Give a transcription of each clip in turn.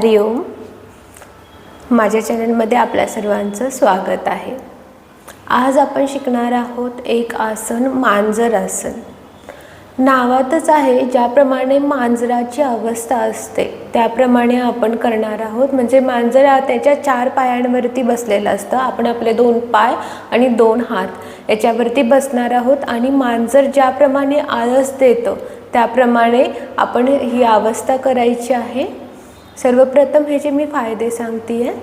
हरिओम. माझ्या चॅनलमध्ये आपल्या सर्वांचं स्वागत आहे. आज आपण शिकणार आहोत एक आसन, मांजर आसन. नावातच आहे ज्याप्रमाणे मांजराची अवस्था असते त्याप्रमाणे आपण करणार आहोत. म्हणजे मांजर त्याच्या 4 पायांवरती बसलेलं असतं. आपण आपले 2 पाय आणि 2 हात याच्यावरती बसणार आहोत आणि मांजर ज्याप्रमाणे आळस देतं त्याप्रमाणे आपण ही अवस्था करायची आहे. सर्वप्रथम ह्याचे मी फायदे सांगते आहे.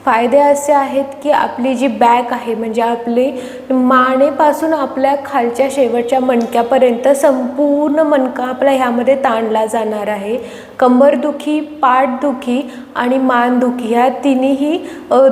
फायदे असे आहेत की आपली जी बॅक आहे म्हणजे आपली मानेपासून आपल्या खालच्या शेवटच्या मणक्यापर्यंत संपूर्ण मणका आपला ह्यामध्ये ताणला जाणार आहे. कंबरदुखी, पाठदुखी आणि मानदुखी ह्या तिन्ही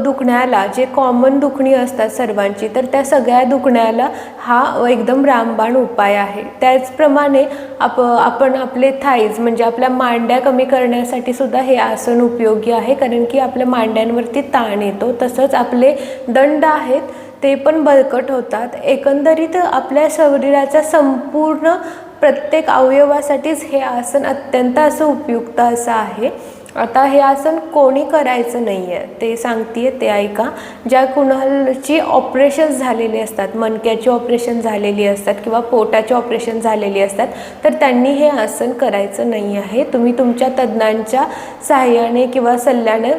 दुखण्याला जे कॉमन दुखणी असतात सर्वांची तर त्या सगळ्या दुखण्याला हा एकदम रामबाण उपाय आहे. त्याचप्रमाणे आपण आपले थाईज म्हणजे आपल्या मांड्या कमी करण्यासाठी सुद्धा हे आसन उपयोगी आहे. कारण की आपल्या मांड्यांवरती ताण येतो. तसंच आपले दंड आहेत ते पण बळकट होतात. एकंदरीत आपल्या शरीराच्या संपूर्ण प्रत्येक अवयवासाठीच हे आसन अत्यंत असं उपयुक्त असं आहे. आता हे आसन कोणी करायचं नाही आहे ते सांगते ते ऐका. ज्या कुणाची ऑपरेशन झालेली असतात, मणक्याची ऑपरेशन झालेली असतात किंवा पोटाची ऑपरेशन झालेली असतात तर त्यांनी हे आसन करायचं नाही आहे. तुम्ही तुमच्या तज्ज्ञांच्या सहाय्याने किंवा सल्ल्याने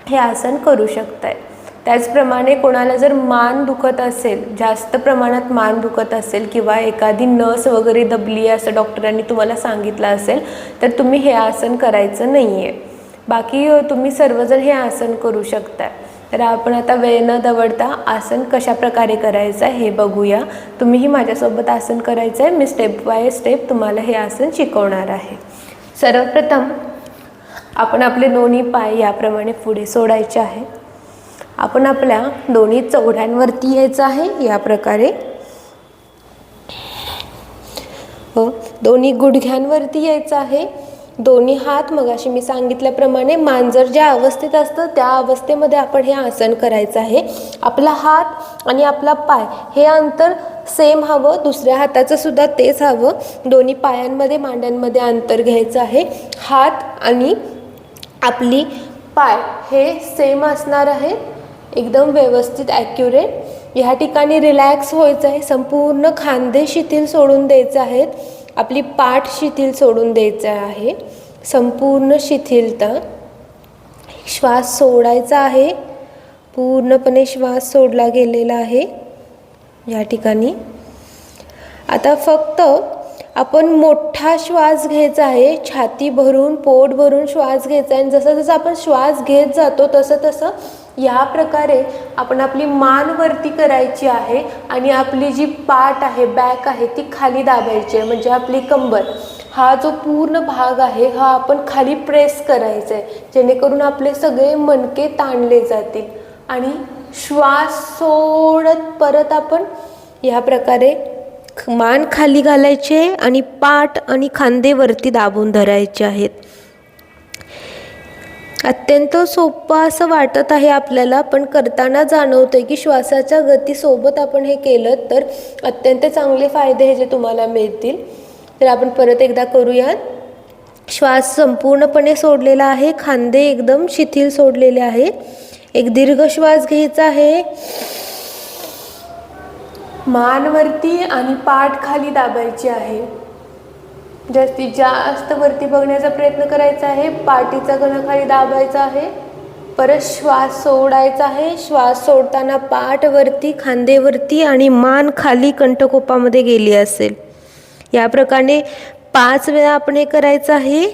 हे आसन करू शकताय. त्याचप्रमाणे कोणाला जर मान दुखत असेल, जास्त प्रमाणात मान दुखत असेल किंवा एखादी नस वगैरे दबली असं डॉक्टरांनी तुम्हाला सांगितलं असेल तर तुम्ही हे आसन करायचं नाही आहे. बाकी तुम्ही सर्वजण हे आसन करू शकता. तर आपण आता वेळ न दवडता आसन कशा प्रकारे करायचं आहे हे बघूया. तुम्हीही माझ्यासोबत आसन करायचं आहे. मी स्टेप बाय स्टेप तुम्हाला हे आसन शिकवणार आहे. सर्वप्रथम आपण आपले दोन्ही पाय याप्रमाणे पुढे सोडायचे आहे. आपण आपल्या दोन्ही चौघड्यांवरती यायचं आहे या प्रकारे. दोन्ही गुडघ्यांवरती यायचं आहे. दोन्ही हात मगाशी मी सांगितल्याप्रमाणे मांजर ज्या अवस्थेत असतं त्या अवस्थेमध्ये आपण हे आसन करायचं आहे. आपला हात आणि आपला पाय हे अंतर सेम हवं. दुसऱ्या हाताचं सुद्धा तेच हवं. दोन्ही पायांमध्ये मांड्यांमध्ये अंतर घ्यायचं आहे. हात आणि आपली पाय हे सेम असणार आहे. एकदम व्यवस्थित ॲक्युरेट. ह्या ठिकाणी रिलॅक्स व्हायचं आहे. संपूर्ण खांदे शिथिल सोडून द्यायचे आहेत. आपली पाठ शिथिल सोडून द्यायचं आहे. संपूर्ण शिथिलता. श्वास सोडायचा आहे. पूर्णपणे श्वास सोडला गेलेला आहे या ठिकाणी. आता फक्त आपण मोठा श्वास घ्यायचा आहे. छाती भरून, पोट भरून श्वास घ्यायचा आहे. आणि जसं जसं आपण श्वास घेत जातो तसं तसं या प्रकारे आपण आपली मान वरती करायची आहे आणि आपली जी पाठ आहे, बॅक आहे ती खाली दाबायची आहे. म्हणजे आपली कंबर हा जो पूर्ण भाग आहे हा आपण खाली प्रेस करायचा आहे जेणेकरून आपले सगळे मणके ताणले जातील. आणि श्वास सोडत परत आपण या प्रकारे मान खाली घालायचे आणि पाठ आणि खांदे वरती दाबून धरायचे आहेत. अत्यंत सोपं असं वाटत आहे आपल्याला, पण करताना जाणवतंय की श्वासाच्या गतीसोबत आपण हे केलं तर अत्यंत चांगले फायदे हे जे तुम्हाला मिळतील. तर आपण परत एकदा करूयात. श्वास संपूर्णपणे सोडलेला आहे. खांदे एकदम शिथिल सोडलेले आहेत. एक दीर्घ श्वास घ्यायचा आहे. मान वरती आणि पाठ खाली दाबायची आहे. जास्तीत जास्त वरती बघण्याचा प्रयत्न करायचा आहे. पाठीचा कणा खाली दाबायचा आहे. परत श्वास सोडायचा आहे. श्वास सोडताना पाठ वरती, खांदेवरती आणि मान खाली कंठकोपामध्ये गेली असेल. या प्रकारे 5 वेळा आपण हे करायचं आहे.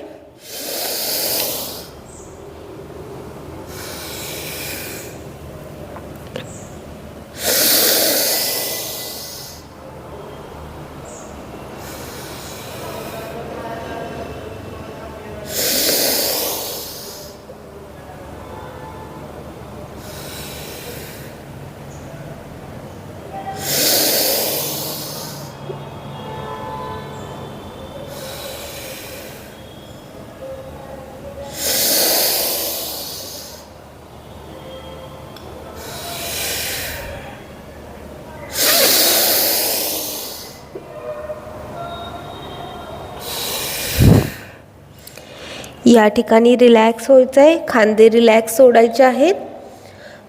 या ठिकाणी रिलॅक्स व्हायचं आहे, खांदे रिलॅक्स सोडायचे आहेत.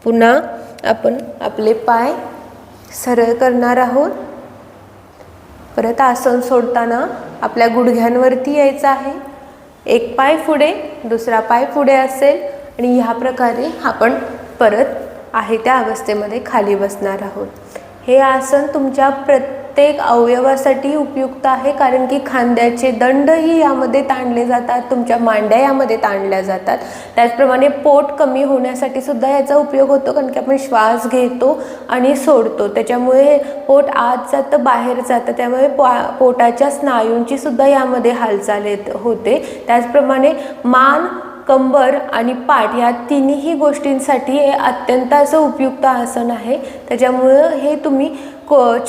पुन्हा आपण आपले पाय सरळ करणार आहोत. परत आसन सोडताना आपल्या गुडघ्यांवरती यायचं आहे. एक पाय पुढे, दुसरा पाय पुढे असेल आणि ह्या प्रकारे आपण परत आहे त्या अवस्थेमध्ये खाली बसणार आहोत. हे आसन तुमच्या प्रत्येक अवयवासाठी उपयुक्त आहे, कारण की खांद्याचे दंडही यामध्ये ताणले जातात, तुमच्या मांड्या यामध्ये ताणल्या जातात. त्याचप्रमाणे पोट कमी होण्यासाठी सुद्धा याचा उपयोग होतो, कारण की आपण श्वास घेतो आणि सोडतो, त्याच्यामुळे पोट आत जातं बाहेर जातं, त्यामुळे पोटाच्या स्नायूंची सुद्धा यामध्ये हालचाल होते. त्याचप्रमाणे मान, कंबर आणि पाठ या तिन्ही गोष्टींसाठी हे अत्यंत असं उपयुक्त आसन आहे. त्याच्यामुळं हे तुम्ही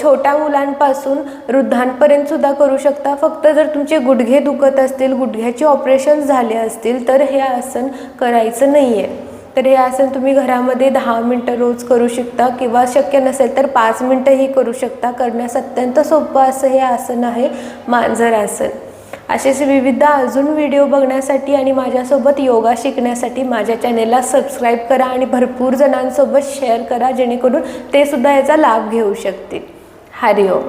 छोट्या मुलांपासून वृद्धांपर्यंत सुद्धा करू शकता. फक्त जर तुमचे गुडघे दुखत असतील, गुडघ्याचे ऑपरेशन झाले असतील तर हे आसन करायचं नाही आहे. तर हे आसन तुम्ही घरामध्ये 10 मिनटं रोज करू शकता, किंवा शक्य नसेल तर 5 मिनटंही करू शकता. करण्यास अत्यंत सोपं असं हे आसन आहे मांजर आसन. असेच विविध अजून व्हिडिओ बघण्यासाठी आणि माझ्यासोबत योगा शिकण्यासाठी माझ्या चॅनेलला सबस्क्राईब करा आणि भरपूर जणांसोबत शेअर करा, जेणेकरून ते सुद्धा याचा लाभ घेऊ शकतील. हरिओम.